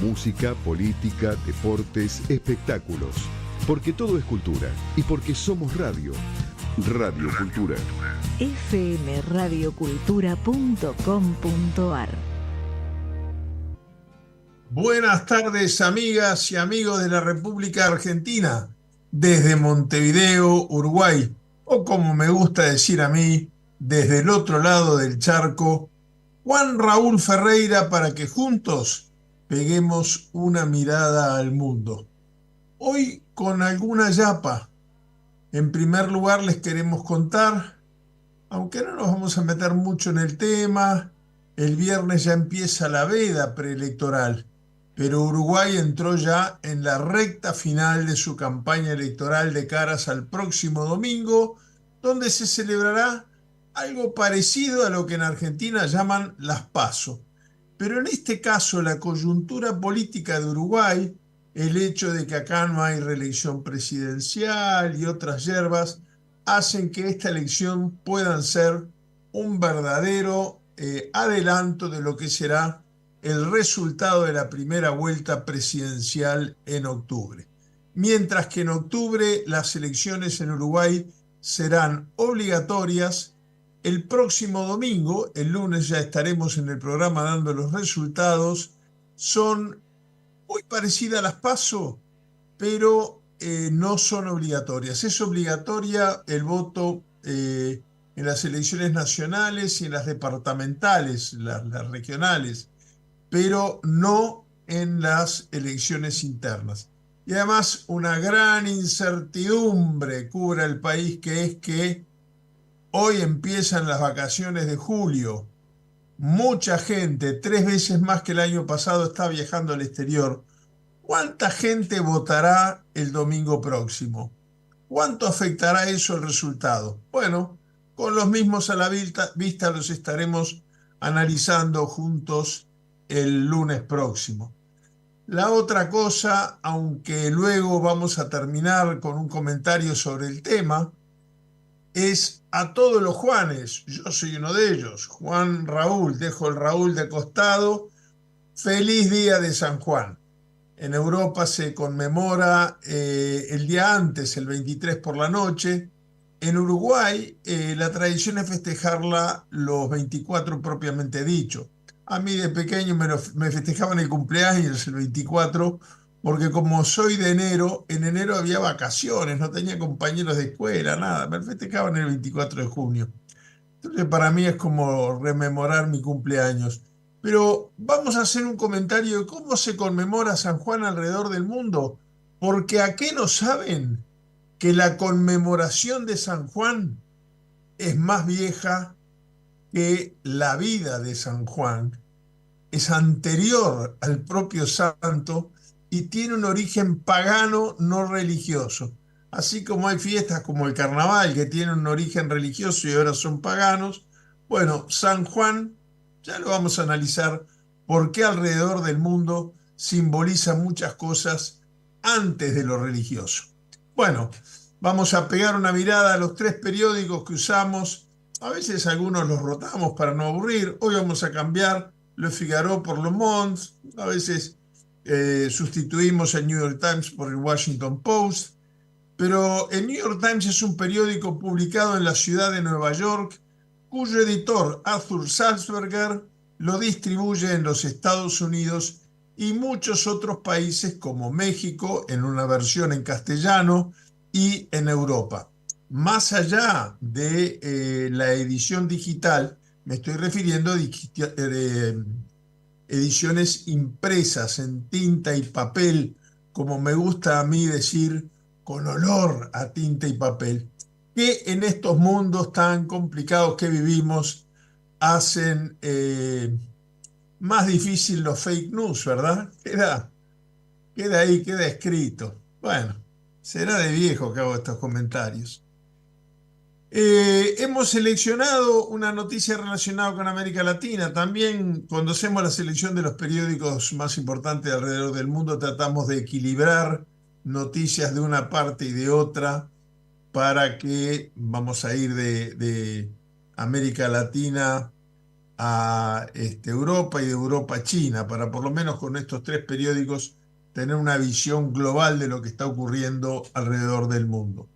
música, política, deportes, espectáculos. Porque todo es cultura y porque somos radio. Radio Cultura. fmradiocultura.com.ar. Buenas tardes, amigas y amigos de la República Argentina, desde Montevideo, Uruguay, o como me gusta decir a mí, desde el otro lado del charco, Juan Raúl Ferreira, para que juntos peguemos una mirada al mundo. Hoy con alguna yapa. En primer lugar les queremos contar, aunque no nos vamos a meter mucho en el tema, el viernes ya empieza la veda preelectoral, pero Uruguay entró ya en la recta final de su campaña electoral de caras al próximo domingo, donde se celebrará algo parecido a lo que en Argentina llaman las PASO. Pero en este caso la coyuntura política de Uruguay, el hecho de que acá no hay reelección presidencial y otras yerbas, hacen que esta elección pueda ser un verdadero adelanto de lo que será el resultado de la primera vuelta presidencial en octubre. Mientras que en octubre las elecciones en Uruguay serán obligatorias. El próximo domingo, el lunes ya estaremos en el programa dando los resultados, son muy parecidas a las PASO, pero no son obligatorias. Es obligatoria el voto en las elecciones nacionales y en las departamentales, las regionales, pero no en las elecciones internas. Y además una gran incertidumbre cubre el país, que es que hoy empiezan las vacaciones de julio. Mucha gente, 3 veces más que el año pasado, está viajando al exterior. ¿Cuánta gente votará el domingo próximo? ¿Cuánto afectará eso el resultado? Bueno, con los mismos a la vista los estaremos analizando juntos el lunes próximo. La otra cosa, aunque luego vamos a terminar con un comentario sobre el tema, es a todos los Juanes. Yo soy uno de ellos, Juan Raúl, dejo el Raúl de costado. Feliz día de San Juan. En Europa se conmemora el día antes, el 23 por la noche. En Uruguay la tradición es festejarla los 24 propiamente dicho. A mí de pequeño me festejaban el cumpleaños el 24, porque como soy de enero, en enero había vacaciones, no tenía compañeros de escuela, nada, me festejaban el 24 de junio. Entonces para mí es como rememorar mi cumpleaños. Pero vamos a hacer un comentario de cómo se conmemora San Juan alrededor del mundo, porque ¿a qué no saben que la conmemoración de San Juan es más vieja que la vida de San Juan? Es anterior al propio santo y tiene un origen pagano, no religioso. Así como hay fiestas como el carnaval que tienen un origen religioso y ahora son paganos, bueno, San Juan, ya lo vamos a analizar, por qué alrededor del mundo simboliza muchas cosas antes de lo religioso. Bueno, vamos a pegar una mirada a los 3 periódicos que usamos. A veces algunos los rotamos para no aburrir. Hoy vamos a cambiar Le Figaro por Le Monde. A veces sustituimos el New York Times por el Washington Post. Pero el New York Times es un periódico publicado en la ciudad de Nueva York, cuyo editor, Arthur Sulzberger, lo distribuye en los Estados Unidos y muchos otros países como México, en una versión en castellano, y en Europa. Más allá de la edición digital, me estoy refiriendo a ediciones impresas en tinta y papel, como me gusta a mí decir, con olor a tinta y papel, que en estos mundos tan complicados que vivimos hacen más difícil los fake news, ¿verdad? Queda ahí, queda escrito. Bueno, será de viejo que hago estos comentarios. Hemos seleccionado una noticia relacionada con América Latina. También cuando hacemos la selección de los periódicos más importantes alrededor del mundo, tratamos de equilibrar noticias de una parte y de otra para que vamos a ir de América Latina a Europa y de Europa a China, para por lo menos con estos tres periódicos tener una visión global de lo que está ocurriendo alrededor del mundo.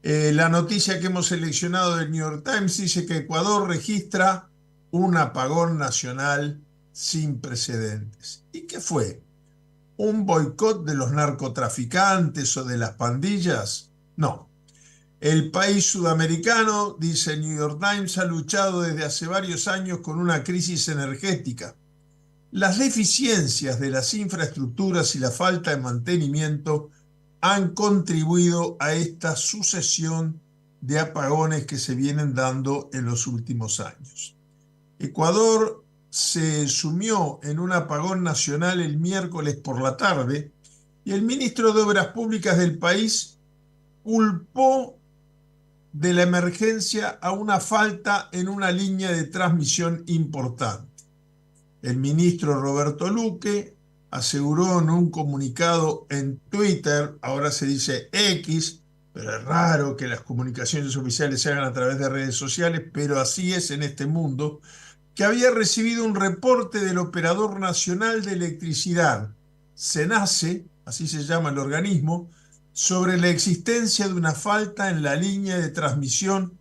La noticia que hemos seleccionado del New York Times dice que Ecuador registra un apagón nacional sin precedentes. ¿Y qué fue? ¿Un boicot de los narcotraficantes o de las pandillas? No. El país sudamericano, dice el New York Times, ha luchado desde hace varios años con una crisis energética. Las deficiencias de las infraestructuras y la falta de mantenimiento han contribuido a esta sucesión de apagones que se vienen dando en los últimos años. Ecuador se sumió en un apagón nacional el miércoles por la tarde y el ministro de Obras Públicas del país culpó de la emergencia a una falta en una línea de transmisión importante. El ministro Roberto Luque aseguró en un comunicado en Twitter, ahora se dice X, pero es raro que las comunicaciones oficiales se hagan a través de redes sociales, pero así es en este mundo, que había recibido un reporte del Operador Nacional de Electricidad, SENACE, así se llama el organismo, sobre la existencia de una falta en la línea de transmisión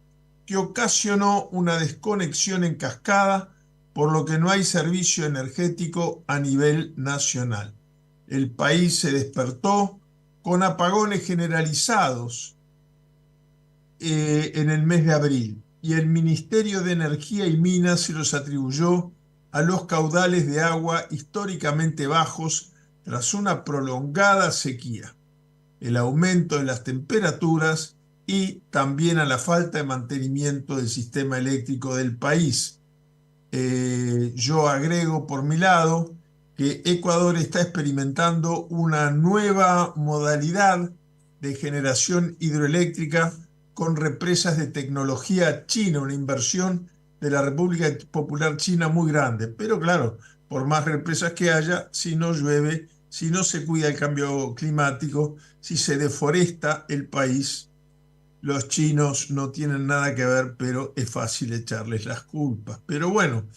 que ocasionó una desconexión en cascada, por lo que no hay servicio energético a nivel nacional. El país se despertó con apagones generalizados en el mes de abril y el Ministerio de Energía y Minas se los atribuyó a los caudales de agua históricamente bajos tras una prolongada sequía, el aumento de las temperaturas y también a la falta de mantenimiento del sistema eléctrico del país. Yo agrego por mi lado que Ecuador está experimentando una nueva modalidad de generación hidroeléctrica con represas de tecnología china, una inversión de la República Popular China muy grande. Pero claro, por más represas que haya, si no llueve, si no se cuida el cambio climático, si se deforesta el país, los chinos no tienen nada que ver, pero es fácil echarles las culpas. Pero bueno,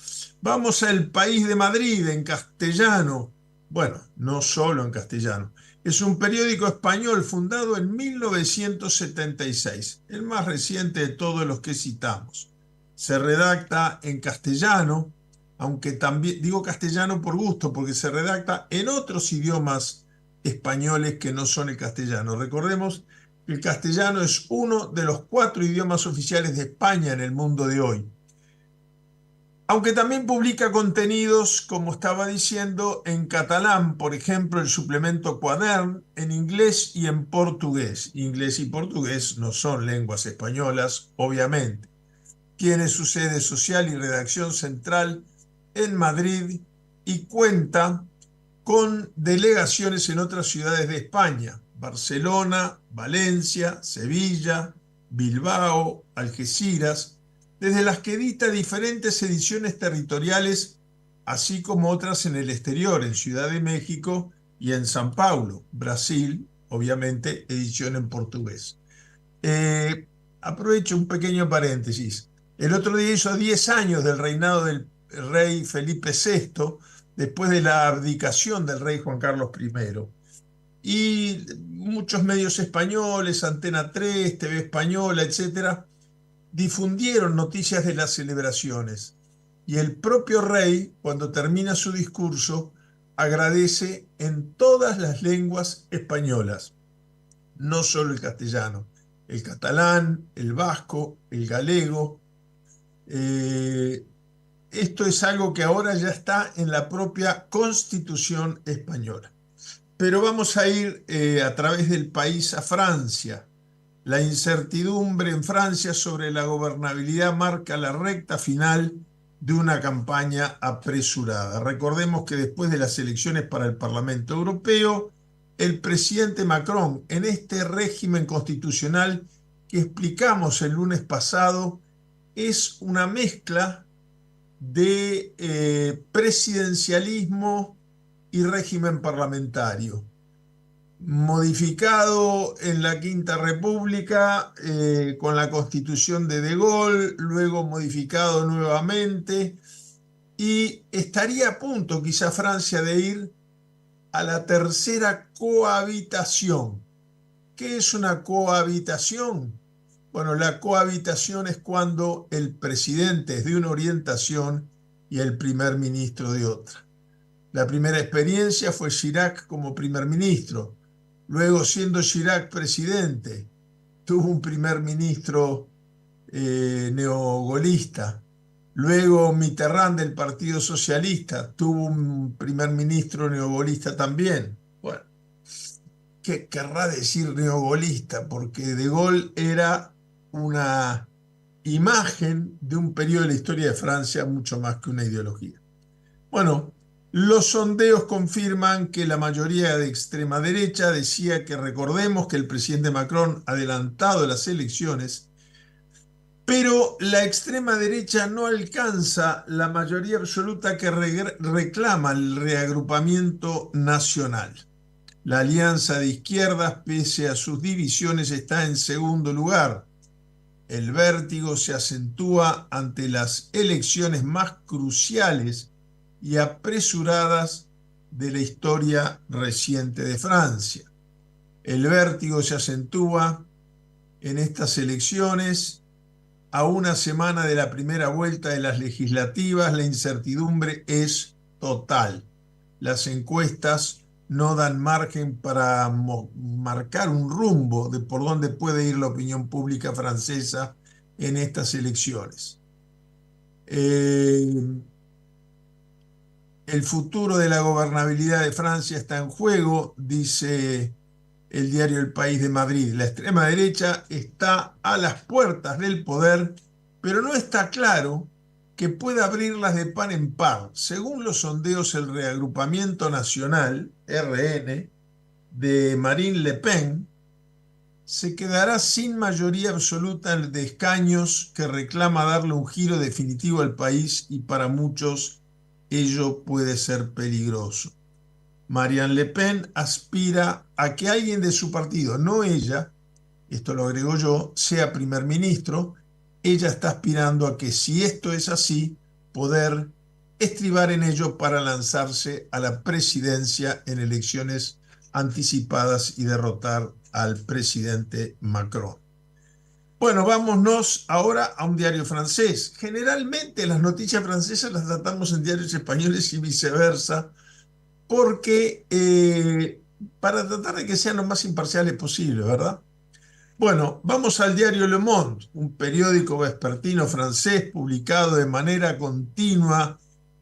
vamos al País de Madrid, en castellano. Bueno, no solo en castellano. Es un periódico español fundado en 1976, el más reciente de todos los que citamos. Se redacta en castellano, aunque también digo castellano por gusto, porque se redacta en otros idiomas españoles que no son el castellano. Recordemos, el castellano es uno de los 4 idiomas oficiales de España en el mundo de hoy. Aunque también publica contenidos, como estaba diciendo, en catalán, por ejemplo, el suplemento Quadern, en inglés y en portugués. Inglés y portugués no son lenguas españolas, obviamente. Tiene su sede social y redacción central en Madrid y cuenta con delegaciones en otras ciudades de España: Barcelona, Valencia, Sevilla, Bilbao, Algeciras, desde las que edita diferentes ediciones territoriales, así como otras en el exterior, en Ciudad de México y en San Paulo, Brasil, obviamente edición en portugués. Aprovecho un pequeño paréntesis. El otro día hizo 10 años del reinado del rey Felipe VI, después de la abdicación del rey Juan Carlos I. Y muchos medios españoles, Antena 3, TV Española, etcétera, difundieron noticias de las celebraciones. Y el propio rey, cuando termina su discurso, agradece en todas las lenguas españolas, no solo el castellano, el catalán, el vasco, el galego. Esto es algo que ahora ya está en la propia Constitución española. Pero vamos a ir a través del país a Francia. La incertidumbre en Francia sobre la gobernabilidad marca la recta final de una campaña apresurada. Recordemos que después de las elecciones para el Parlamento Europeo, el presidente Macron, en este régimen constitucional que explicamos el lunes pasado, es una mezcla de presidencialismo y régimen parlamentario, modificado en la Quinta República con la constitución de De Gaulle, luego modificado nuevamente y estaría a punto quizá Francia de ir a la tercera cohabitación. ¿Qué es una cohabitación? Bueno, la cohabitación es cuando el presidente es de una orientación y el primer ministro de otra. La primera experiencia fue Chirac como primer ministro. Luego, siendo Chirac presidente, tuvo un primer ministro neogolista. Luego Mitterrand del Partido Socialista tuvo un primer ministro neogolista también. Bueno, ¿qué querrá decir neogolista? Porque De Gaulle era una imagen de un periodo de la historia de Francia mucho más que una ideología. Bueno, los sondeos confirman que la mayoría de extrema derecha decía que recordemos que el presidente Macron ha adelantado las elecciones, pero la extrema derecha no alcanza la mayoría absoluta que reclama el reagrupamiento nacional. La alianza de izquierdas, pese a sus divisiones, está en segundo lugar. El vértigo se acentúa ante las elecciones más cruciales y apresuradas de la historia reciente de Francia. El vértigo se acentúa en estas elecciones. A una semana de la primera vuelta de las legislativas, la incertidumbre es total. Las encuestas no dan margen para marcar un rumbo de por dónde puede ir la opinión pública francesa en estas elecciones. El futuro de la gobernabilidad de Francia está en juego, dice el diario El País de Madrid. La extrema derecha está a las puertas del poder, pero no está claro que pueda abrirlas de par en par. Según los sondeos, el reagrupamiento nacional, RN, de Marine Le Pen, se quedará sin mayoría absoluta de escaños, que reclama darle un giro definitivo al país, y para muchos ello puede ser peligroso. Marianne Le Pen aspira a que alguien de su partido, no ella, esto lo agrego yo, sea primer ministro. Ella está aspirando a que, si esto es así, poder estribar en ello para lanzarse a la presidencia en elecciones anticipadas y derrotar al presidente Macron. Bueno, vámonos ahora a un diario francés. Generalmente las noticias francesas las tratamos en diarios españoles y viceversa, porque para tratar de que sean lo más imparciales posible, ¿verdad? Bueno, vamos al diario Le Monde, un periódico vespertino francés publicado de manera continua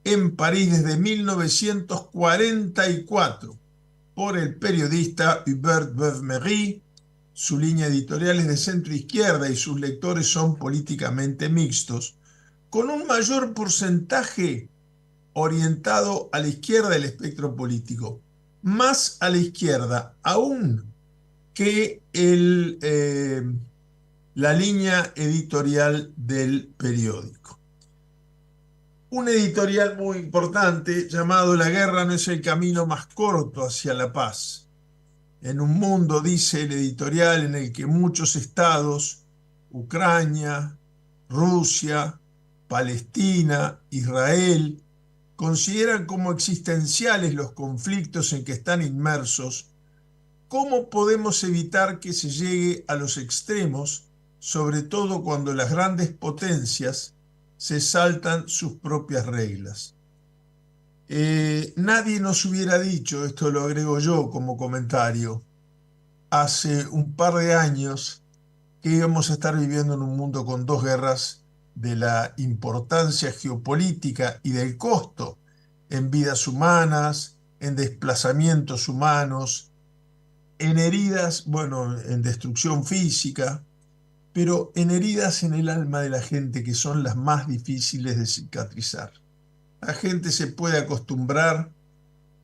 en París desde 1944 por el periodista Hubert Beuve-Méry. Su línea editorial es de centro izquierda y sus lectores son políticamente mixtos, con un mayor porcentaje orientado a la izquierda del espectro político, más a la izquierda aún que la línea editorial del periódico. Un editorial muy importante llamado "La guerra no es el camino más corto hacia la paz". En un mundo, dice el editorial, en el que muchos estados, Ucrania, Rusia, Palestina, Israel, consideran como existenciales los conflictos en que están inmersos, ¿cómo podemos evitar que se llegue a los extremos, sobre todo cuando las grandes potencias se saltan sus propias reglas? Nadie nos hubiera dicho, esto lo agrego yo como comentario, hace un par de años, que íbamos a estar viviendo en un mundo con dos guerras de la importancia geopolítica y del costo en vidas humanas, en desplazamientos humanos, en heridas, bueno, en destrucción física, pero en heridas en el alma de la gente, que son las más difíciles de cicatrizar. La gente se puede acostumbrar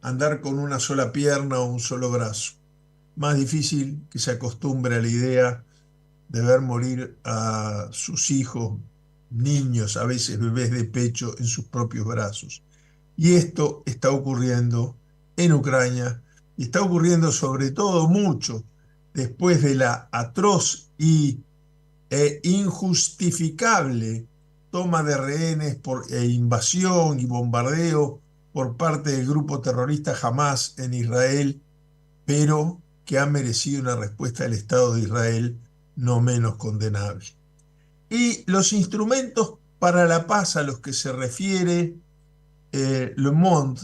a andar con una sola pierna o un solo brazo. Más difícil que se acostumbre a la idea de ver morir a sus hijos, niños, a veces bebés de pecho, en sus propios brazos. Y esto está ocurriendo en Ucrania, y está ocurriendo sobre todo mucho después de la atroz e injustificable toma de rehenes e invasión y bombardeo por parte del grupo terrorista Hamás en Israel, pero que ha merecido una respuesta del Estado de Israel no menos condenable. Y los instrumentos para la paz a los que se refiere Le Monde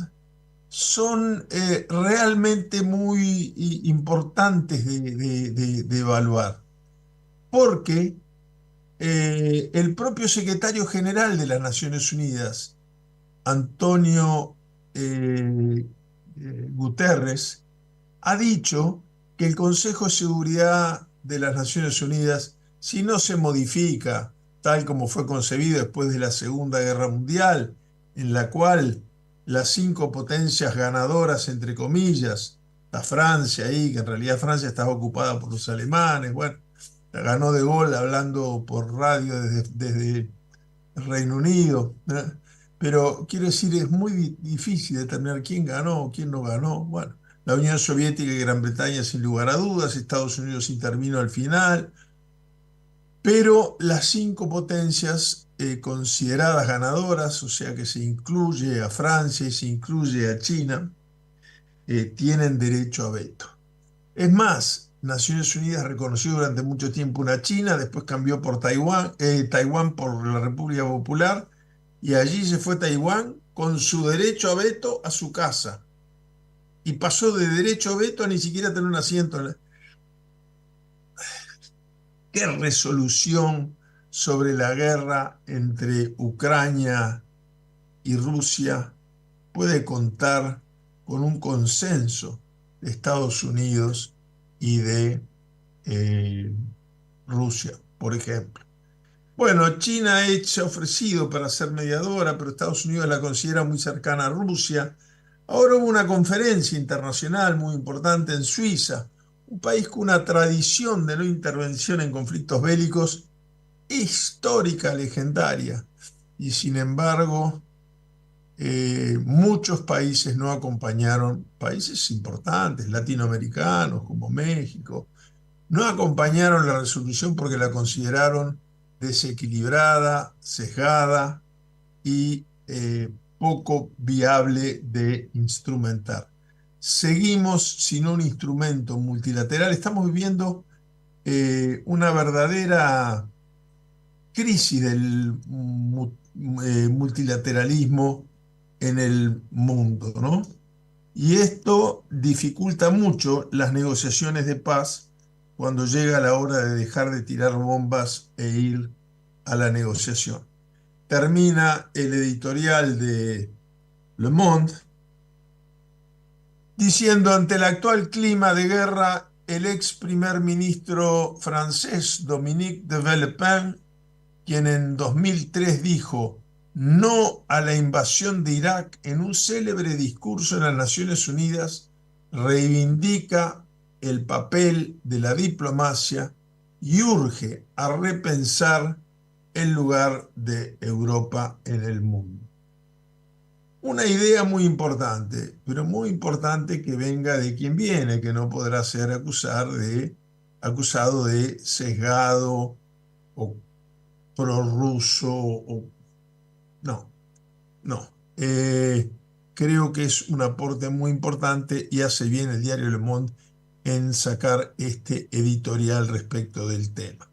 son realmente muy importantes de evaluar, porque el propio secretario general de las Naciones Unidas, Antonio Guterres, ha dicho que el Consejo de Seguridad de las Naciones Unidas, si no se modifica tal como fue concebido después de la Segunda Guerra Mundial, en la cual las 5 potencias ganadoras, entre comillas, la Francia ahí, que en realidad Francia estaba ocupada por los alemanes, bueno, la ganó De Gaulle hablando por radio desde el Reino Unido, ¿eh? Pero quiero decir, es muy difícil determinar quién ganó o quién no ganó. Bueno, la Unión Soviética y Gran Bretaña sin lugar a dudas, Estados Unidos intervino al final, pero las 5 potencias consideradas ganadoras, o sea que se incluye a Francia y se incluye a China, tienen derecho a veto. Es más, Naciones Unidas reconoció durante mucho tiempo una China, después cambió por Taiwán por la República Popular, y allí se fue Taiwán con su derecho a veto a su casa. Y pasó de derecho a veto a ni siquiera tener un asiento. ¿Qué resolución sobre la guerra entre Ucrania y Rusia puede contar con un consenso de Estados Unidos y de eh, Rusia, por ejemplo? Bueno, China se ha ofrecido para ser mediadora, pero Estados Unidos la considera muy cercana a Rusia. Ahora hubo una conferencia internacional muy importante en Suiza, un país con una tradición de no intervención en conflictos bélicos histórica, legendaria. Y sin embargo, muchos países no acompañaron, países importantes, latinoamericanos como México, no acompañaron la resolución porque la consideraron desequilibrada, sesgada y poco viable de instrumentar. Seguimos sin un instrumento multilateral. Estamos viviendo una verdadera crisis del multilateralismo en el mundo, ¿no? Y esto dificulta mucho las negociaciones de paz cuando llega la hora de dejar de tirar bombas e ir a la negociación. Termina el editorial de Le Monde diciendo: ante el actual clima de guerra, el ex primer ministro francés Dominique de Villepin, quien en 2003 dijo no a la invasión de Irak en un célebre discurso en las Naciones Unidas, reivindica el papel de la diplomacia y urge a repensar el lugar de Europa en el mundo. Una idea muy importante, pero muy importante que venga de quien viene, que no podrá ser acusado de sesgado o prorruso. No, no. Creo que es un aporte muy importante y hace bien el diario Le Monde en sacar este editorial respecto del tema.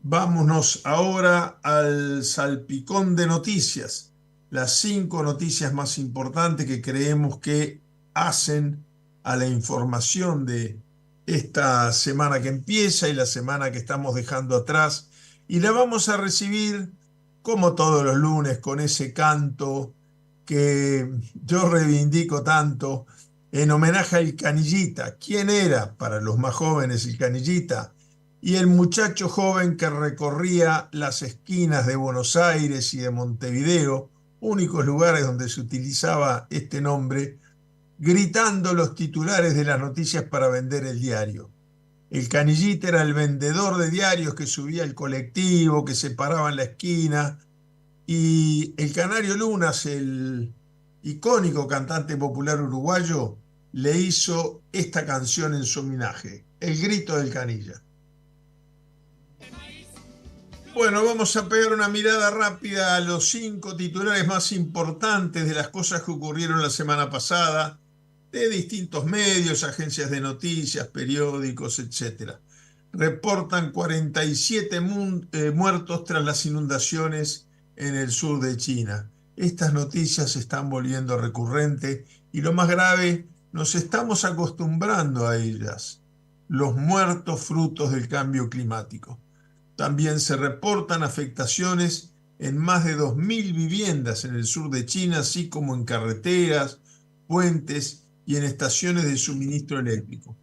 Vámonos ahora al salpicón de noticias. Las 5 noticias más importantes que creemos que hacen a la información de esta semana que empieza y la semana que estamos dejando atrás. Y la vamos a recibir, como todos los lunes, con ese canto que yo reivindico tanto, en homenaje al Canillita. ¿Quién era para los más jóvenes el Canillita? Y el muchacho joven que recorría las esquinas de Buenos Aires y de Montevideo, únicos lugares donde se utilizaba este nombre, gritando los titulares de las noticias para vender el diario. El Canillita era el vendedor de diarios que subía al colectivo, que se paraba en la esquina, y el Canario Lunas, el icónico cantante popular uruguayo, le hizo esta canción en su homenaje, El grito del canilla. Bueno, vamos a pegar una mirada rápida a los 5 titulares más importantes de las cosas que ocurrieron la semana pasada, de distintos medios, agencias de noticias, periódicos, etc. Reportan 47 muertos tras las inundaciones en el sur de China. Estas noticias se están volviendo recurrentes y lo más grave, nos estamos acostumbrando a ellas. Los muertos frutos del cambio climático. También se reportan afectaciones en más de 2.000 viviendas en el sur de China, así como en carreteras, puentes y en estaciones de suministro eléctrico.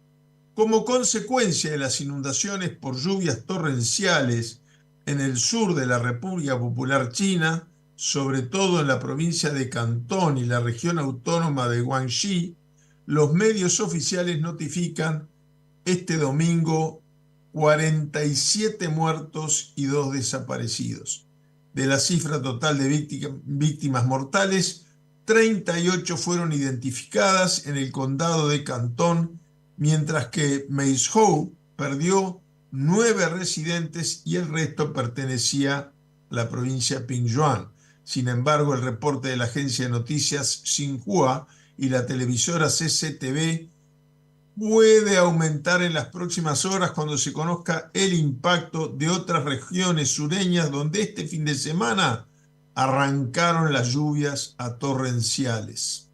Como consecuencia de las inundaciones por lluvias torrenciales en el sur de la República Popular China, sobre todo en la provincia de Cantón y la región autónoma de Guangxi, los medios oficiales notifican este domingo 47 muertos y 2 desaparecidos. De la cifra total de víctimas mortales, 38 fueron identificadas en el condado de Cantón, mientras que Meizhou perdió 9 residentes y el resto pertenecía a la provincia de Pingyuan. Sin embargo, el reporte de la agencia de noticias Xinhua y la televisora CCTV puede aumentar en las próximas horas cuando se conozca el impacto de otras regiones sureñas donde este fin de semana arrancaron las lluvias torrenciales.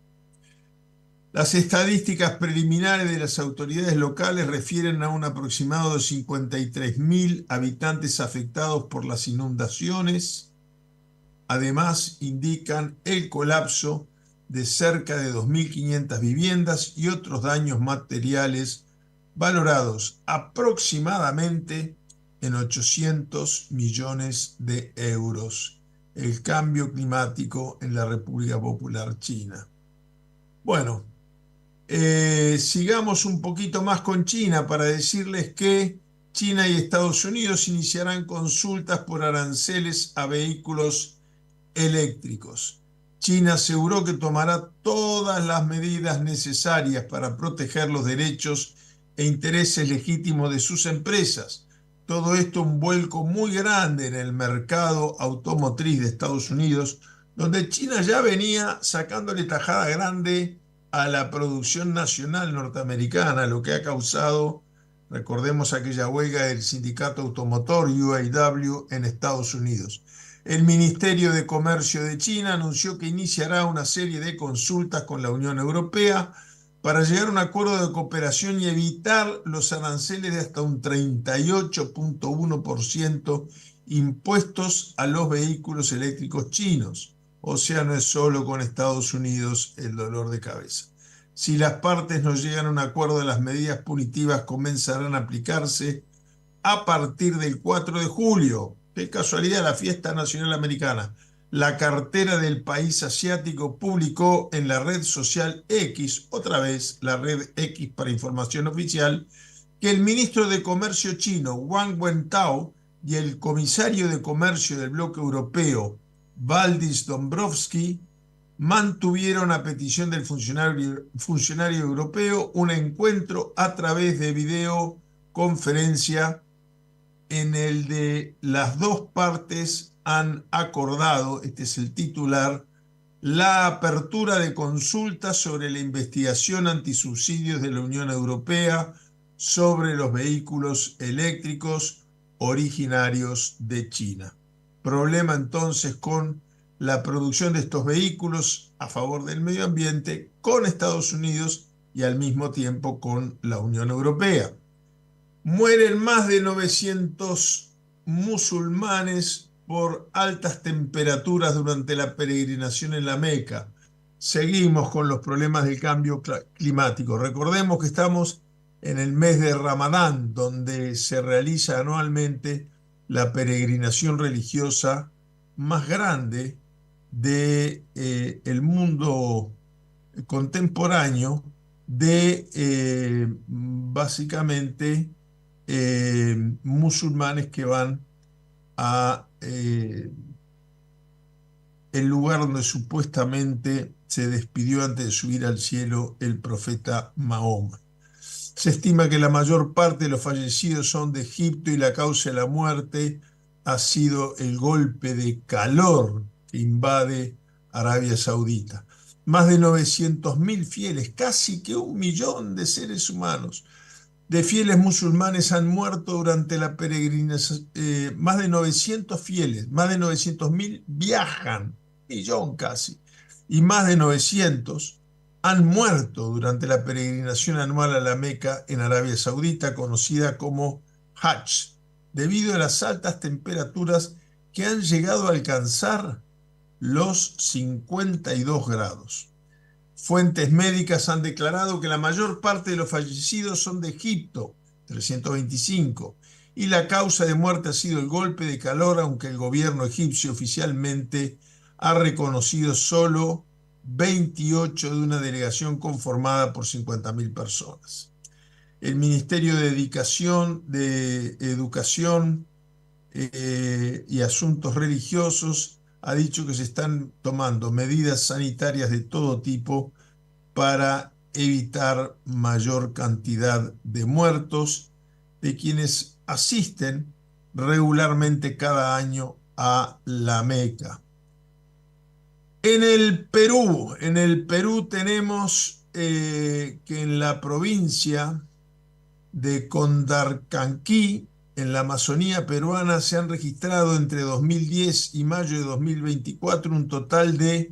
Las estadísticas preliminares de las autoridades locales refieren a un aproximado de 53.000 habitantes afectados por las inundaciones. Además, indican el colapso de cerca de 2.500 viviendas y otros daños materiales valorados aproximadamente en 800 millones de euros. El cambio climático en la República Popular China. Bueno, sigamos un poquito más con China para decirles que China y Estados Unidos iniciarán consultas por aranceles a vehículos eléctricos. China aseguró que tomará todas las medidas necesarias para proteger los derechos e intereses legítimos de sus empresas. Todo esto un vuelco muy grande en el mercado automotriz de Estados Unidos, donde China ya venía sacándole tajada grande a la producción nacional norteamericana, lo que ha causado, recordemos aquella huelga del sindicato automotor UAW en Estados Unidos. El Ministerio de Comercio de China anunció que iniciará una serie de consultas con la Unión Europea para llegar a un acuerdo de cooperación y evitar los aranceles de hasta un 38.1% impuestos a los vehículos eléctricos chinos. O sea, no es solo con Estados Unidos el dolor de cabeza. Si las partes no llegan a un acuerdo, las medidas punitivas comenzarán a aplicarse a partir del 4 de julio. Qué casualidad, la fiesta nacional americana. La cartera del país asiático publicó en la red social X, otra vez la red X para información oficial, que el ministro de Comercio chino, Wang Wentao, y el comisario de Comercio del bloque europeo, Valdis Dombrovskis, mantuvieron a petición del funcionario europeo un encuentro a través de videoconferencia en el de las dos partes han acordado, este es el titular, la apertura de consultas sobre la investigación antisubsidios de la Unión Europea sobre los vehículos eléctricos originarios de China. Problema entonces con la producción de estos vehículos a favor del medio ambiente con Estados Unidos y al mismo tiempo con la Unión Europea. Mueren más de 900 musulmanes por altas temperaturas durante la peregrinación en la Meca. Seguimos con los problemas del cambio climático. Recordemos que estamos en el mes de Ramadán, donde se realiza anualmente la peregrinación religiosa más grande del mundo contemporáneo de básicamente musulmanes que van a el lugar donde supuestamente se despidió antes de subir al cielo el profeta Mahoma. Se estima que la mayor parte de los fallecidos son de Egipto y la causa de la muerte ha sido el golpe de calor que invade Arabia Saudita. Más de 900.000 fieles, casi que 1 millón de seres humanos, de fieles musulmanes han muerto durante la peregrinación. Más de 900 fieles, más de 900.000 viajan, 1 millón casi, y más de 900 han muerto durante la peregrinación anual a la Meca en Arabia Saudita, conocida como Hajj, debido a las altas temperaturas que han llegado a alcanzar los 52 grados. Fuentes médicas han declarado que la mayor parte de los fallecidos son de Egipto, 325, y la causa de muerte ha sido el golpe de calor, aunque el gobierno egipcio oficialmente ha reconocido solo 28 de una delegación conformada por 50.000 personas. El Ministerio de Educación y Asuntos Religiosos ha dicho que se están tomando medidas sanitarias de todo tipo para evitar mayor cantidad de muertos de quienes asisten regularmente cada año a la Meca. En el Perú tenemos que en la provincia de Condarcanquí, en la Amazonía peruana, se han registrado entre 2010 y mayo de 2024 un total de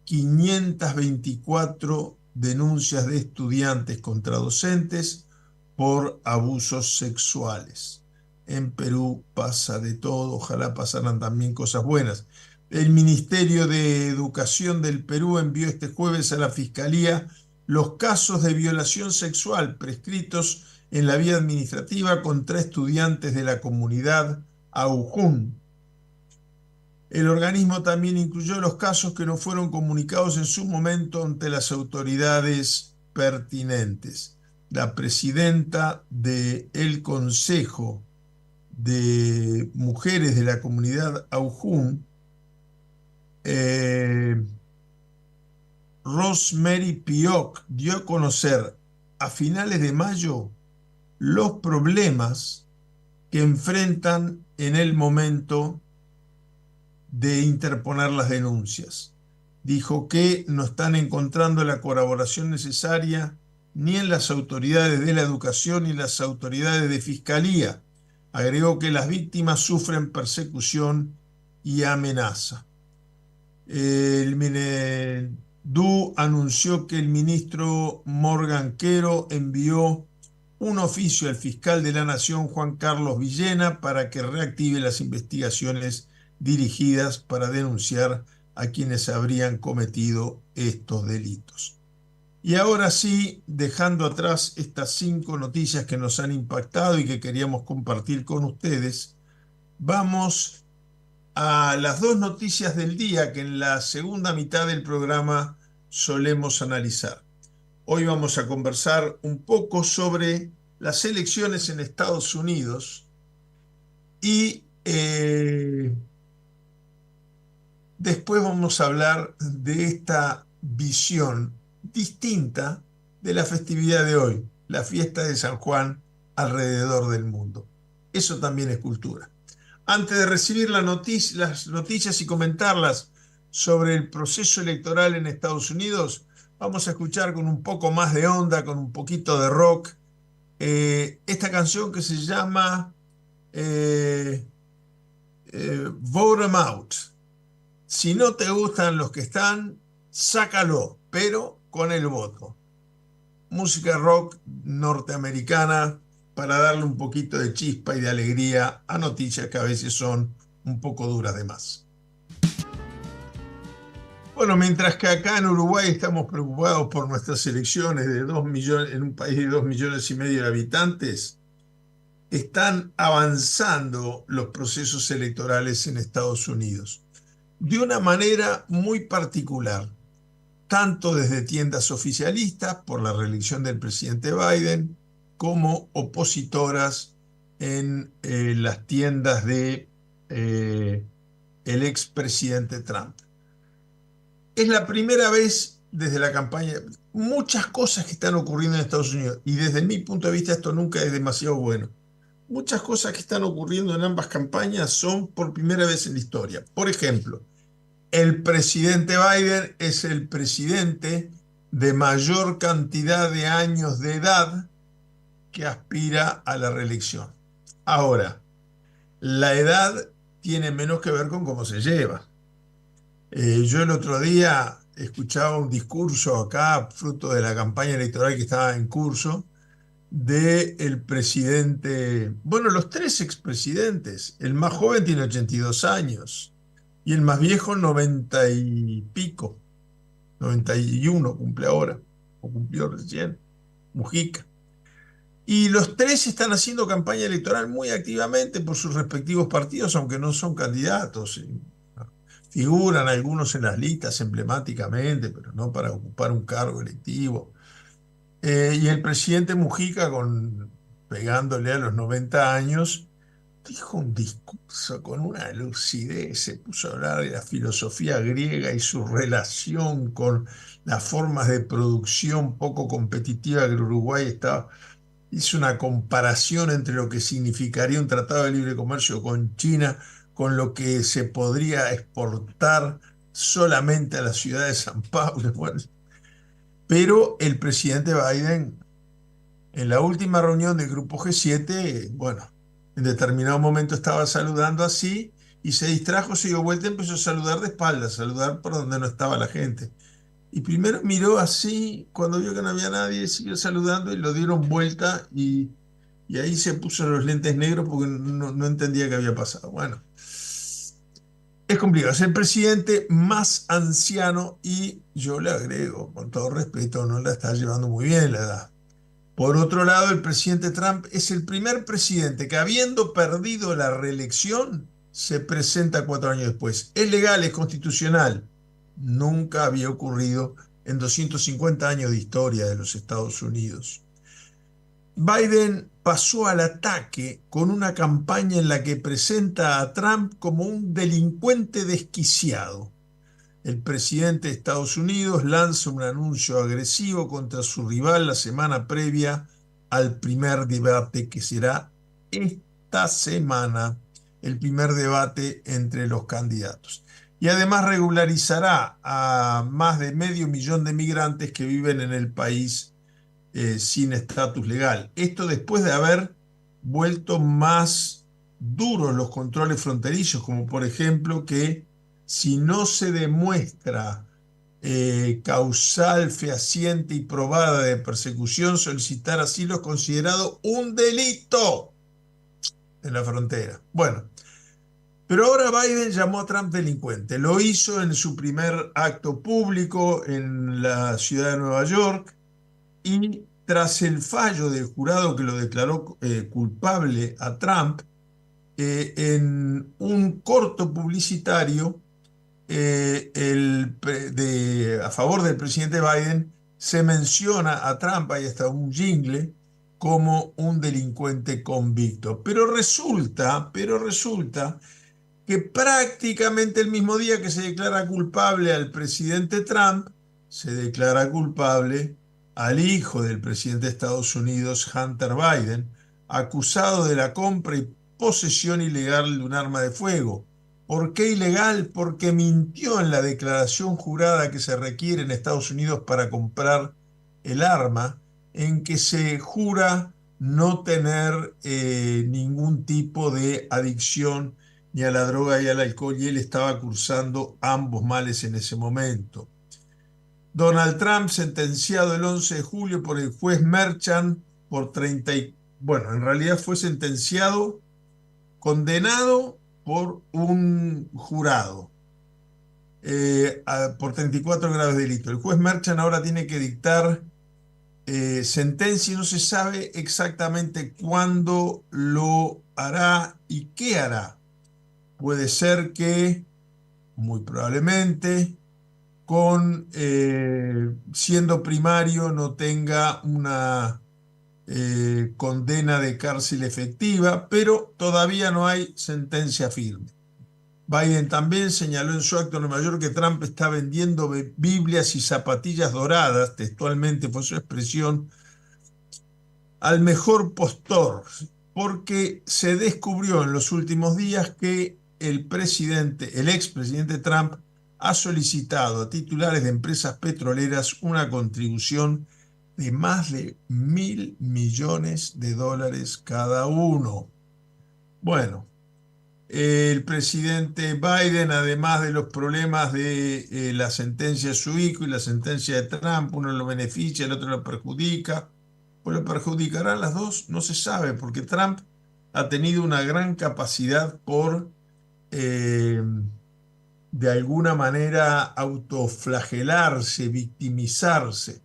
524 denuncias de estudiantes contra docentes por abusos sexuales. En Perú pasa de todo, ojalá pasaran también cosas buenas. El Ministerio de Educación del Perú envió este jueves a la Fiscalía los casos de violación sexual prescritos en la vía administrativa contra estudiantes de la comunidad Aujún. El organismo también incluyó los casos que no fueron comunicados en su momento ante las autoridades pertinentes. La presidenta del Consejo de Mujeres de la comunidad Aujún, Rosemary Pioch, dio a conocer a finales de mayo los problemas que enfrentan en el momento de interponer las denuncias. Dijo que no están encontrando la colaboración necesaria ni en las autoridades de la educación ni las autoridades de fiscalía. Agregó que las víctimas sufren persecución y amenaza. El MINEDU anunció que el ministro Morgan Quero envió un oficio al fiscal de la Nación, Juan Carlos Villena, para que reactive las investigaciones dirigidas para denunciar a quienes habrían cometido estos delitos. Y ahora sí, dejando atrás estas 5 noticias que nos han impactado y que queríamos compartir con ustedes, vamos a las 2 noticias del día que en la segunda mitad del programa solemos analizar. Hoy vamos a conversar un poco sobre las elecciones en Estados Unidos y después vamos a hablar de esta visión distinta de la festividad de hoy, la fiesta de San Juan alrededor del mundo. Eso también es cultura. Antes de recibir las noticias y comentarlas sobre el proceso electoral en Estados Unidos, vamos a escuchar con un poco más de onda, con un poquito de rock, esta canción que se llama Vote 'em Out. Si no te gustan los que están, sácalo, pero con el voto. Música rock norteamericana para darle un poquito de chispa y de alegría a noticias que a veces son un poco duras de más. Bueno, mientras que acá en Uruguay estamos preocupados por nuestras elecciones de 2 millones, en un país de 2,5 millones de habitantes, están avanzando los procesos electorales en Estados Unidos de una manera muy particular, tanto desde tiendas oficialistas por la reelección del presidente Biden, como opositoras en las tiendas de el expresidente Trump. Es la primera vez desde la campaña, muchas cosas que están ocurriendo en Estados Unidos, y desde mi punto de vista esto nunca es demasiado bueno, muchas cosas que están ocurriendo en ambas campañas son por primera vez en la historia. Por ejemplo, el presidente Biden es el presidente de mayor cantidad de años de edad que aspira a la reelección. Ahora, la edad tiene menos que ver con cómo se lleva. Yo el otro día escuchaba un discurso acá, fruto de la campaña electoral que estaba en curso, del presidente, bueno, los tres expresidentes. El más joven tiene 82 años y el más viejo 90 y pico, 91 cumple ahora, o cumplió recién, Mujica. Y los tres están haciendo campaña electoral muy activamente por sus respectivos partidos, aunque no son candidatos. Figuran algunos en las listas emblemáticamente, pero no para ocupar un cargo electivo. Y el presidente Mujica, pegándole a los 90 años, dijo un discurso con una lucidez, se puso a hablar de la filosofía griega y su relación con las formas de producción poco competitiva que el Uruguay estaba. Hizo una comparación entre lo que significaría un tratado de libre comercio con China con lo que se podría exportar solamente a la ciudad de San Pablo. Bueno, pero el presidente Biden, en la última reunión del grupo G7, bueno, en determinado momento estaba saludando así y se distrajo, se dio vuelta y empezó a saludar de espaldas, a saludar por donde no estaba la gente. Y primero miró así, cuando vio que no había nadie, siguió saludando y lo dieron vuelta y ahí se puso los lentes negros porque no entendía qué había pasado. Bueno, es complicado. Es el presidente más anciano y yo le agrego, con todo respeto, no la está llevando muy bien la edad. Por otro lado, el presidente Trump es el primer presidente que, habiendo perdido la reelección, se presenta 4 años después. Es legal, es constitucional. Nunca había ocurrido en 250 años de historia de los Estados Unidos. Biden pasó al ataque con una campaña en la que presenta a Trump como un delincuente desquiciado. El presidente de Estados Unidos lanza un anuncio agresivo contra su rival la semana previa al primer debate que será esta semana, el primer debate entre los candidatos. Y además regularizará a más de 500.000 de migrantes que viven en el país sin estatus legal. Esto después de haber vuelto más duros los controles fronterizos, como por ejemplo que si no se demuestra causal, fehaciente y probada de persecución, solicitar asilo es considerado un delito en la frontera. Bueno, pero ahora Biden llamó a Trump delincuente. Lo hizo en su primer acto público en la ciudad de Nueva York y tras el fallo del jurado que lo declaró culpable a Trump, en un corto publicitario a favor del presidente Biden, se menciona a Trump, hay hasta un jingle, como un delincuente convicto. Pero resulta que prácticamente el mismo día que se declara culpable al presidente Trump, se declara culpable al hijo del presidente de Estados Unidos, Hunter Biden, acusado de la compra y posesión ilegal de un arma de fuego. ¿Por qué ilegal? Porque mintió en la declaración jurada que se requiere en Estados Unidos para comprar el arma, en que se jura no tener ningún tipo de adicción ni a la droga ni al alcohol, y él estaba cursando ambos males en ese momento. Donald Trump, sentenciado el 11 de julio por el juez Merchan por bueno, en realidad fue sentenciado, condenado por un jurado por 34 graves de delito. El juez Merchan ahora tiene que dictar sentencia y no se sabe exactamente cuándo lo hará y qué hará. Puede ser que, muy probablemente, siendo primario no tenga una condena de cárcel efectiva, pero todavía no hay sentencia firme. Biden también señaló en su acto en Nueva York que Trump está vendiendo Biblias y zapatillas doradas, textualmente fue su expresión, al mejor postor. porque se descubrió en los últimos días que el expresidente Trump ha solicitado a titulares de empresas petroleras una contribución de más de $1.000 millones cada uno. Bueno, el presidente Biden, además de los problemas de la sentencia de su hijo y la sentencia de Trump, uno lo beneficia, el otro lo perjudica, pues lo perjudicarán las dos, no se sabe, porque Trump ha tenido una gran capacidad por, eh, de alguna manera, autoflagelarse, victimizarse,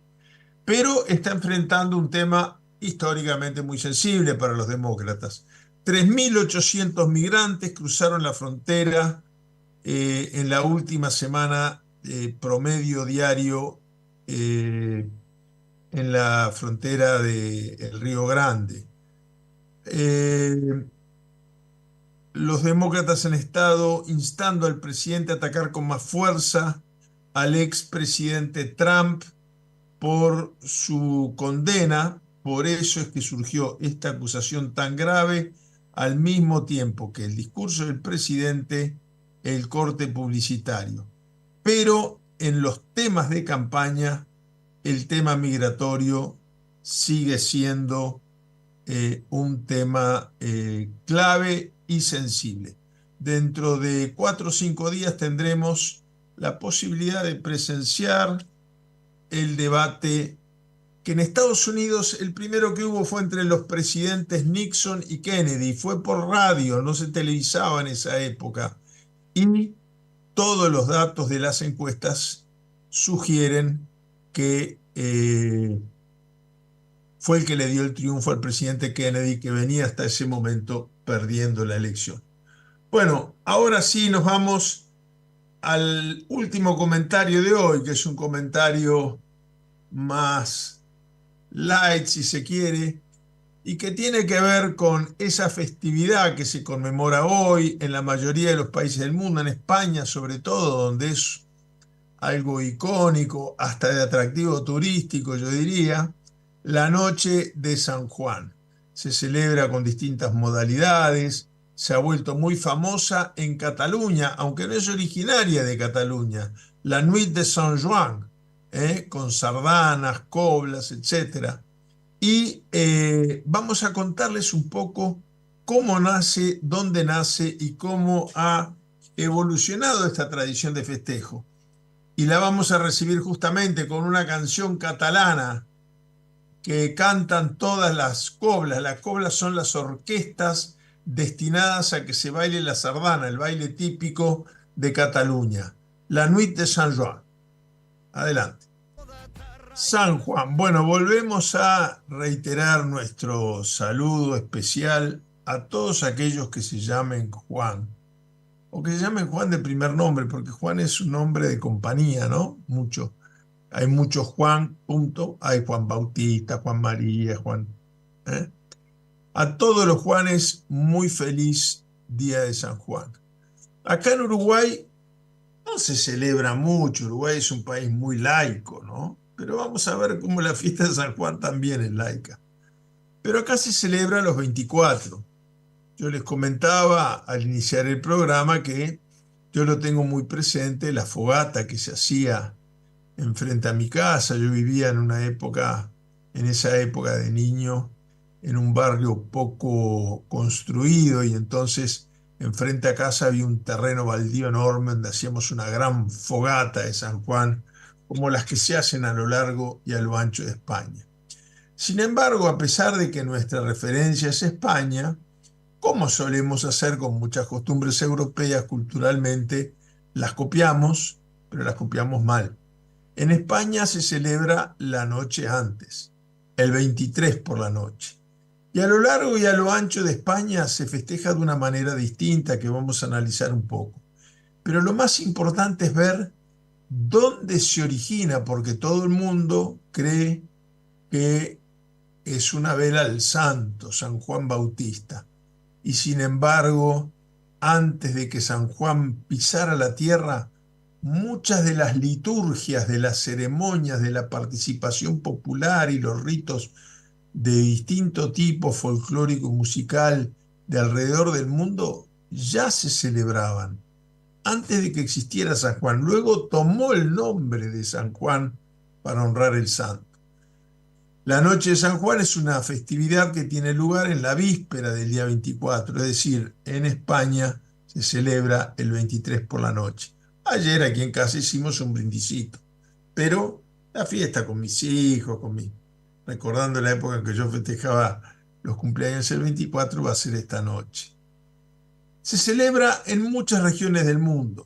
pero está enfrentando un tema históricamente muy sensible para los demócratas. 3.800 migrantes cruzaron la frontera en la última semana, promedio diario, en la frontera del Río Grande. Los demócratas han estado instando al presidente a atacar con más fuerza al expresidente Trump por su condena. Por eso es que surgió esta acusación tan grave, al mismo tiempo que el discurso del presidente, el corte publicitario. Pero en los temas de campaña, el tema migratorio sigue siendo un tema clave y sensible. Dentro de 4 o 5 días tendremos la posibilidad de presenciar el debate que en Estados Unidos el primero que hubo fue entre los presidentes Nixon y Kennedy. Fue por radio, no se televisaba en esa época. Y todos los datos de las encuestas sugieren que fue el que le dio el triunfo al presidente Kennedy, que venía hasta ese momento perdiendo la elección. Bueno, ahora sí nos vamos al último comentario de hoy, que es un comentario más light, si se quiere, y que tiene que ver con esa festividad que se conmemora hoy en la mayoría de los países del mundo, en España sobre todo, donde es algo icónico, hasta de atractivo turístico, yo diría, la noche de San Juan. Se celebra con distintas modalidades, se ha vuelto muy famosa en Cataluña, aunque no es originaria de Cataluña, la Nuit de Sant Joan, con sardanas, coblas, etc. Y vamos a contarles un poco cómo nace, dónde nace y cómo ha evolucionado esta tradición de festejo. Y la vamos a recibir justamente con una canción catalana que cantan todas las coblas. Las coblas son las orquestas destinadas a que se baile la sardana, el baile típico de Cataluña. La Nuit de Sant Joan. Adelante. San Juan. Bueno, volvemos a reiterar nuestro saludo especial a todos aquellos que se llamen Juan, o que se llamen Juan de primer nombre, porque Juan es un nombre de compañía, ¿no? Mucho. Hay muchos Juan, punto. Hay Juan Bautista, Juan María, Juan. ¿eh? A todos los Juanes, muy feliz día de San Juan. Acá en Uruguay no se celebra mucho. Uruguay es un país muy laico, ¿no? Pero vamos a ver cómo la fiesta de San Juan también es laica. Pero acá se celebra los 24. Yo les comentaba al iniciar el programa que yo lo tengo muy presente, la fogata que se hacía enfrente a mi casa. Yo vivía en esa época de niño, en un barrio poco construido, y entonces enfrente a casa había un terreno baldío enorme donde hacíamos una gran fogata de San Juan, como las que se hacen a lo largo y a lo ancho de España. Sin embargo, a pesar de que nuestra referencia es España, como solemos hacer con muchas costumbres europeas culturalmente, las copiamos, pero las copiamos mal. En España se celebra la noche antes, el 23 por la noche. Y a lo largo y a lo ancho de España se festeja de una manera distinta que vamos a analizar un poco. Pero lo más importante es ver dónde se origina, porque todo el mundo cree que es una vela al santo, San Juan Bautista. Y sin embargo, antes de que San Juan pisara la tierra, muchas de las liturgias, de las ceremonias, de la participación popular y los ritos de distinto tipo folclórico y musical de alrededor del mundo ya se celebraban antes de que existiera San Juan. Luego tomó el nombre de San Juan para honrar el santo. La noche de San Juan es una festividad que tiene lugar en la víspera del día 24, es decir, en España se celebra el 23 por la noche. Ayer aquí en casa hicimos un brindisito, pero la fiesta con mis hijos, recordando la época en que yo festejaba los cumpleaños el 24, va a ser esta noche. Se celebra en muchas regiones del mundo.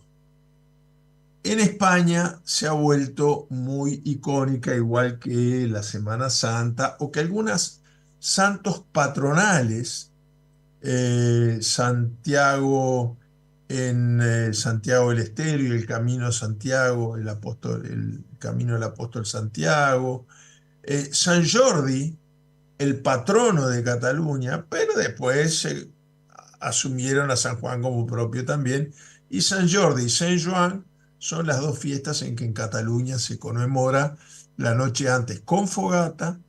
En España se ha vuelto muy icónica, igual que la Semana Santa, o que algunos santos patronales, Santiago Santiago del Estero y el Camino a Santiago, el Camino del Apóstol Santiago, San Jordi, el patrono de Cataluña, pero después asumieron a San Juan como propio también, y San Jordi y San Joan son las dos fiestas en que en Cataluña se conmemora la noche antes con fogata,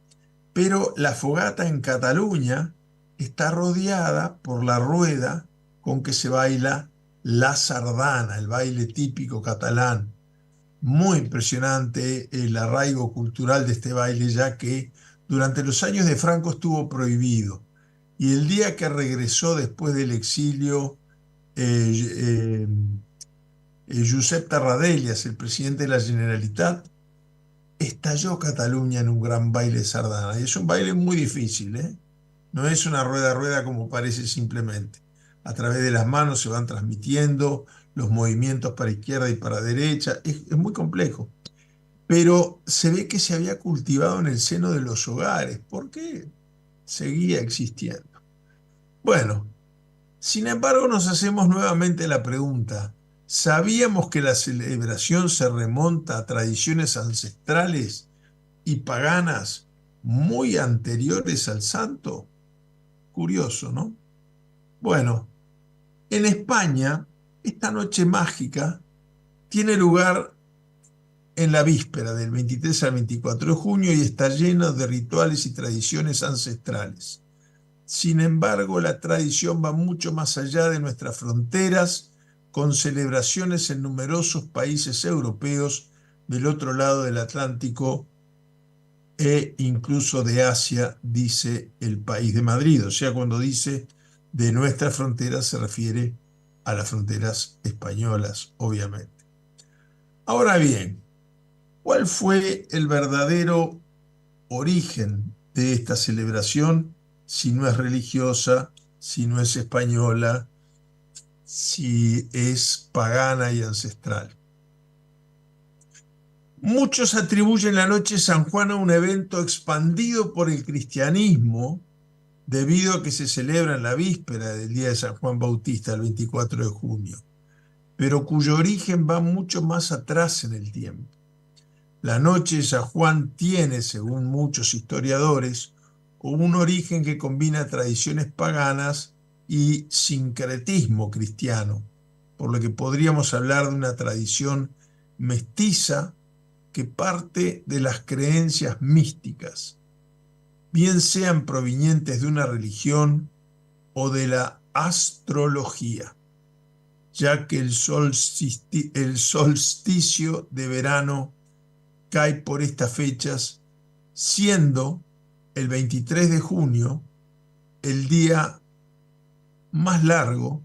pero la fogata en Cataluña está rodeada por la rueda con que se baila la sardana, el baile típico catalán. Muy impresionante el arraigo cultural de este baile, ya que durante los años de Franco estuvo prohibido. Y el día que regresó después del exilio, eh, Josep Tarradellas, el presidente de la Generalitat, estalló Cataluña en un gran baile de sardana. Y es un baile muy difícil, ¿eh? No es una rueda a rueda como parece simplemente. A través de las manos se van transmitiendo los movimientos para izquierda y para derecha. Es muy complejo. Pero se ve que se había cultivado en el seno de los hogares, porque seguía existiendo. Bueno, sin embargo, nos hacemos nuevamente la pregunta, ¿sabíamos que la celebración se remonta a tradiciones ancestrales y paganas muy anteriores al santo? Curioso, ¿no? Bueno, en España, esta noche mágica tiene lugar en la víspera del 23 al 24 de junio y está llena de rituales y tradiciones ancestrales. Sin embargo, la tradición va mucho más allá de nuestras fronteras, con celebraciones en numerosos países europeos del otro lado del Atlántico e incluso de Asia, dice el país de Madrid. O sea, cuando dice de nuestras fronteras se refiere a las fronteras españolas, obviamente. Ahora bien, ¿cuál fue el verdadero origen de esta celebración si no es religiosa, si no es española, si es pagana y ancestral? Muchos atribuyen la noche de San Juan a un evento expandido por el cristianismo debido a que se celebra en la víspera del día de San Juan Bautista, el 24 de junio, pero cuyo origen va mucho más atrás en el tiempo. La noche de San Juan tiene, según muchos historiadores, un origen que combina tradiciones paganas y sincretismo cristiano, por lo que podríamos hablar de una tradición mestiza que parte de las creencias místicas, bien sean provenientes de una religión o de la astrología, ya que el solsticio de verano cae por estas fechas, siendo el 23 de junio el día más largo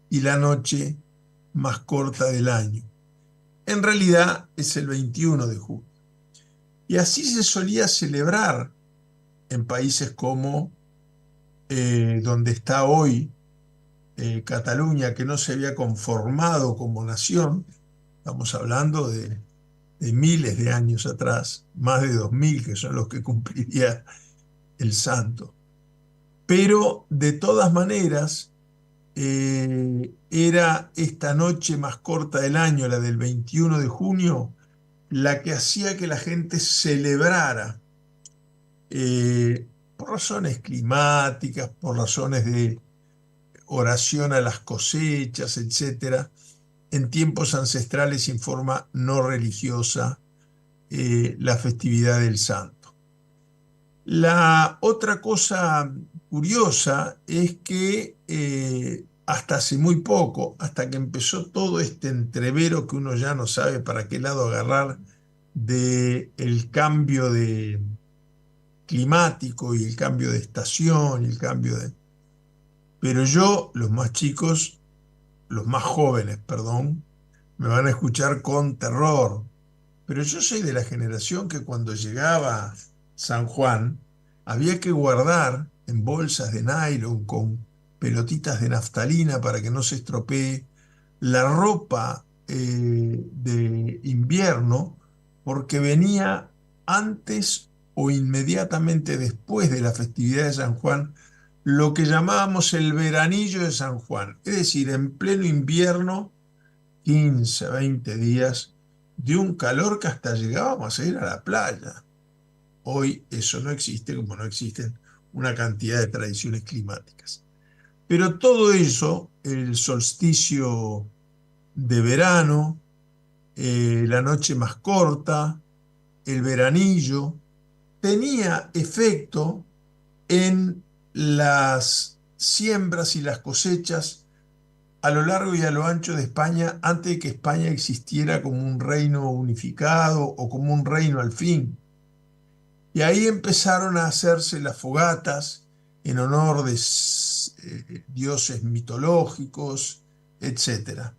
y la noche más corta del año. En realidad es el 21 de junio. Y así se solía celebrar en países como donde está hoy Cataluña, que no se había conformado como nación. Estamos hablando de miles de años atrás, más de 2000, que son los que cumpliría el santo. Pero de todas maneras, era esta noche más corta del año, la del 21 de junio, la que hacía que la gente celebrara, por razones climáticas, por razones de oración a las cosechas, etcétera, en tiempos ancestrales y en forma no religiosa, la festividad del santo. La otra cosa curiosa es que hasta hace muy poco, hasta que empezó todo este entrevero que uno ya no sabe para qué lado agarrar de el cambio de climático y el cambio de estación y el cambio de... Pero yo, los más chicos, los más jóvenes, perdón, me van a escuchar con terror. Pero yo soy de la generación que cuando llegaba San Juan había que guardar en bolsas de nylon con pelotitas de naftalina para que no se estropee la ropa de invierno porque venía antes o inmediatamente después de la festividad de San Juan lo que llamábamos el veranillo de San Juan, es decir, en pleno invierno 15, 20 días de un calor que hasta llegábamos a ir a la playa. Hoy eso no existe, como no existen una cantidad de tradiciones climáticas. Pero todo eso, el solsticio de verano, la noche más corta, el veranillo, tenía efecto en las siembras y las cosechas a lo largo y a lo ancho de España antes de que España existiera como un reino unificado o como un reino al fin. Y ahí empezaron a hacerse las fogatas en honor de dioses mitológicos, etcétera.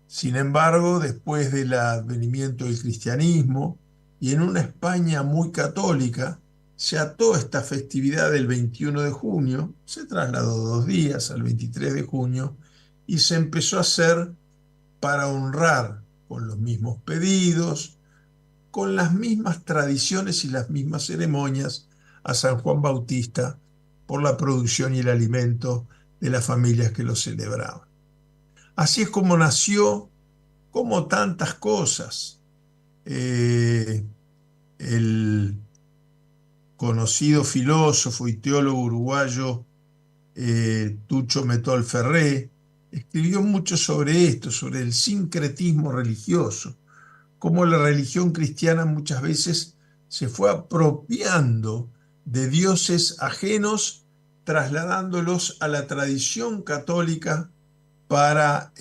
Sin embargo, después del advenimiento del cristianismo y en una España muy católica, se ató esta festividad del 21 de junio, se trasladó 2 días al 23 de junio y se empezó a hacer para honrar con los mismos pedidos, con las mismas tradiciones y las mismas ceremonias a San Juan Bautista por la producción y el alimento de las familias que lo celebraban. Así es como nació, como tantas cosas, el conocido filósofo y teólogo uruguayo Tucho Metol Ferré escribió mucho sobre esto, sobre el sincretismo religioso, cómo la religión cristiana muchas veces se fue apropiando de dioses ajenos, trasladándolos a la tradición católica para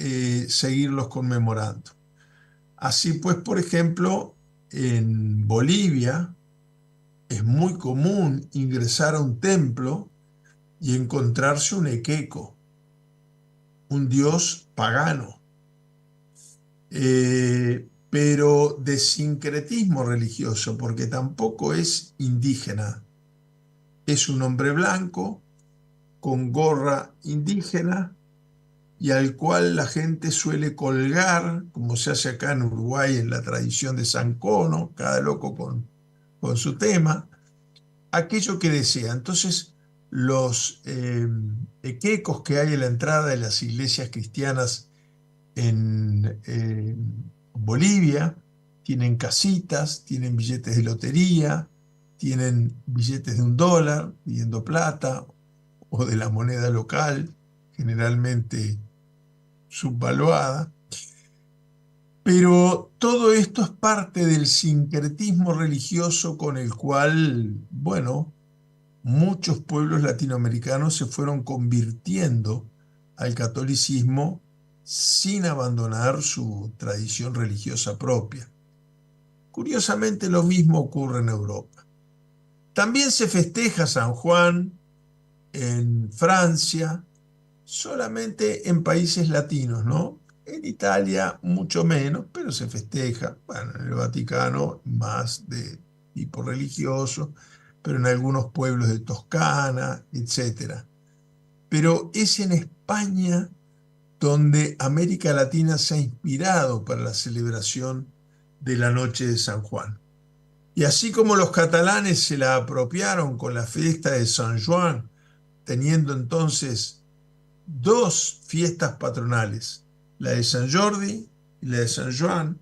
seguirlos conmemorando. Así pues, por ejemplo, en Bolivia es muy común ingresar a un templo y encontrarse un equeco, un dios pagano, pero de sincretismo religioso, porque tampoco es indígena. Es un hombre blanco con gorra indígena y al cual la gente suele colgar, como se hace acá en Uruguay en la tradición de San Cono, cada loco con su tema, aquello que desea. Entonces, los equecos que hay en la entrada de las iglesias cristianas en Bolivia tienen casitas, tienen billetes de lotería, tienen billetes de $1 pidiendo plata o de la moneda local, generalmente subvaluada. Pero todo esto es parte del sincretismo religioso con el cual, bueno, muchos pueblos latinoamericanos se fueron convirtiendo al catolicismo sin abandonar su tradición religiosa propia. Curiosamente, lo mismo ocurre en Europa. También se festeja San Juan en Francia, solamente en países latinos, ¿no? En Italia mucho menos, pero se festeja. Bueno, en el Vaticano más de tipo religioso, pero en algunos pueblos de Toscana, etcétera. Pero es en España donde América Latina se ha inspirado para la celebración de la noche de San Juan. Y así como los catalanes se la apropiaron con la fiesta de San Juan, teniendo entonces dos fiestas patronales, la de San Jordi y la de San Juan,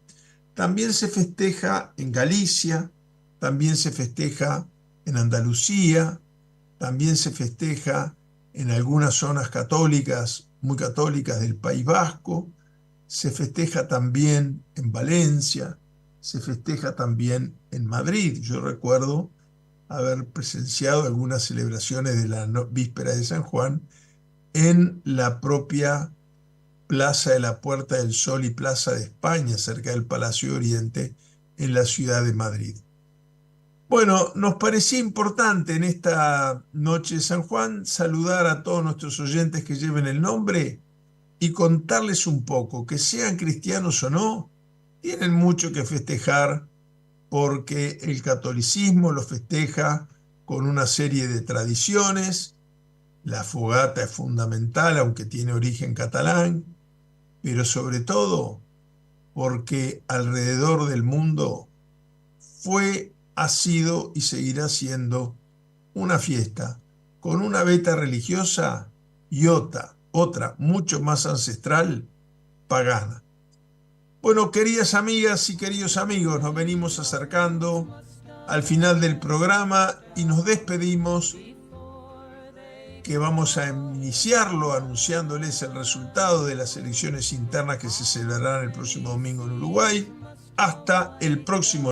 también se festeja en Galicia, también se festeja en Andalucía, también se festeja en algunas zonas católicas, muy católicas del País Vasco, se festeja también en Valencia, se festeja también en Madrid. Yo recuerdo haber presenciado algunas celebraciones de la víspera de San Juan en la propia Plaza de la Puerta del Sol y Plaza de España, cerca del Palacio de Oriente, en la ciudad de Madrid. Bueno, nos parecía importante en esta noche de San Juan saludar a todos nuestros oyentes que lleven el nombre y contarles un poco, que sean cristianos o no, tienen mucho que festejar porque el catolicismo lo festeja con una serie de tradiciones. La fogata es fundamental, aunque tiene origen catalán, pero sobre todo porque alrededor del mundo fue, ha sido y seguirá siendo una fiesta con una veta religiosa y otra mucho más ancestral, pagana. Bueno, queridas amigas y queridos amigos, nos venimos acercando al final del programa y nos despedimos, que vamos a iniciarlo anunciándoles el resultado de las elecciones internas que se celebrarán el próximo domingo en Uruguay. Hasta el próximo